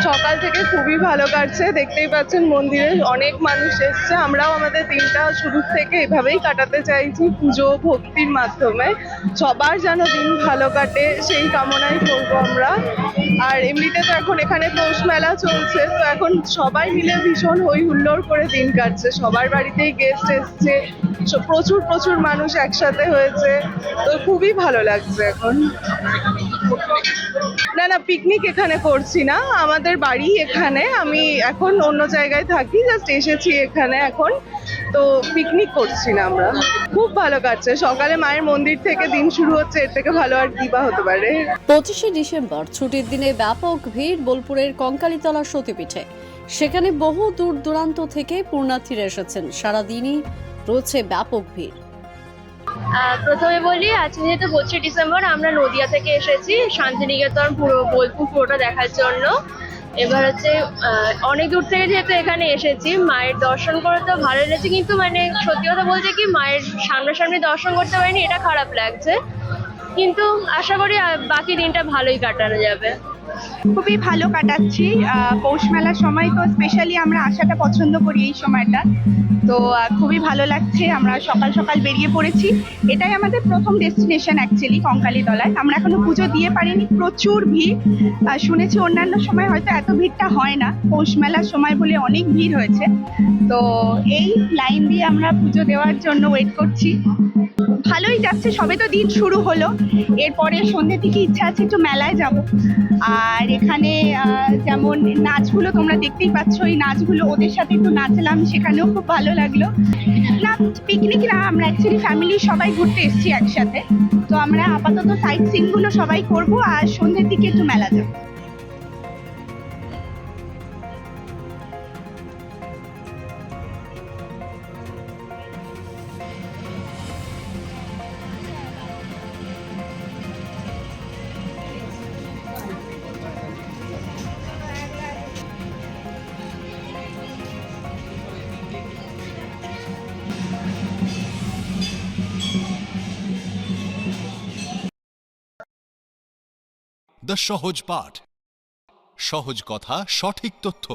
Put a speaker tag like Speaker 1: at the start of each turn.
Speaker 1: সকাল থেকে খুবই ভালো কাটছে, দেখতেই পাচ্ছেন মন্দিরে অনেক মানুষ এসছে। আমরাও আমাদের দিনটা শুরু থেকে এভাবেই কাটাতে চাইছি, পুজো ভক্তির মাধ্যমে। সবার যেন দিন ভালো কাটে সেই কামনাই করবো আমরা। আর এমনিতে তো এখন এখানে পৌষ মেলা চলছে, তো এখন সবাই মিলে ভীষণ হই হুল্লোড় করে দিন কাটছে, সবার বাড়িতেই গেস্ট এসছে, প্রচুর প্রচুর মানুষ একসাথে হয়েছে, তো খুবই ভালো লাগছে এখন। না না, পিকনিক এখানে করছি না, আমাদের বাড়ি এখানে, আমি এখন অন্য জায়গায় থাকি, জাস্ট এসেছি এখানে এখন। তো পিকনিক করছি না আমরা। খুব ভালো কাটছে, সকালে মায়ের মন্দির থেকে দিন শুরু হচ্ছে, এর থেকে ভালো আর কি বা হতে পারে।
Speaker 2: 25শে ডিসেম্বর ছুটির দিনে ব্যাপক ভিড় বোলপুরের কঙ্কালীতলা সতীপীঠে। সেখানে বহু দূর দূরান্ত থেকে পুণ্যার্থীরা এসেছেন, সারাদিনই রয়েছে ব্যাপক ভিড়।
Speaker 3: প্রথমে বলি, আজকে যেহেতু 25শে ডিসেম্বর, আমরা নদিয়া থেকে এসেছি শান্তিনিকেতন পুরো বোলপুর পুরোটা দেখার জন্য। এবার হচ্ছে অনেক দূর থেকে যেহেতু এখানে এসেছি, মায়ের দর্শন করে তো ভালো লেগেছে, কিন্তু মানে সত্যি কথা বলতে কি, মায়ের সামনাসামনি দর্শন করতে পারিনি, এটা খারাপ লাগছে। কিন্তু আশা করি বাকি দিনটা ভালোই কাটানো যাবে।
Speaker 4: খুবই ভালো কাটাচ্ছি। পৌষ মেলার সময় তো স্পেশালি আমরা আসাটা পছন্দ করি এই সময়টা, তো খুবই ভালো লাগছে। আমরা সকাল সকাল বেরিয়ে পড়েছি, এটাই আমাদের প্রথম ডেস্টিনেশন অ্যাকচুয়ালি কঙ্কালীতলায়। আমরা এখনো পুজো দিয়ে পারিনি, প্রচুর ভিড়। শুনেছি অন্যান্য সময় হয়তো এত ভিড়টা হয় না, পৌষ মেলার সময় বলে অনেক ভিড় হয়েছে। তো এই লাইন দিয়ে আমরা পুজো দেওয়ার জন্য ওয়েট করছি। ভালোই যাচ্ছে, সবে তো দিন শুরু হলো, এরপরে সন্ধ্যে থেকে ইচ্ছা আছে একটু মেলায় যাব। আর এখানে যেমন নাচগুলো তোমরা দেখতেই পাচ্ছ, এই নাচগুলো ওদের সাথে একটু নাচলাম, সেখানেও খুব ভালো লাগলো। না পিকনিক না, আমরা অ্যাকচুয়ালি ফ্যামিলি সবাই ঘুরতে এসেছি একসাথে। তো আমরা আপাতত সাইট সিনগুলো সবাই করব, আর সন্ধ্যের দিকে একটু মেলা যাবো।
Speaker 5: দ্য সহজ পাঠ, সহজ কথা, সঠিক তথ্য।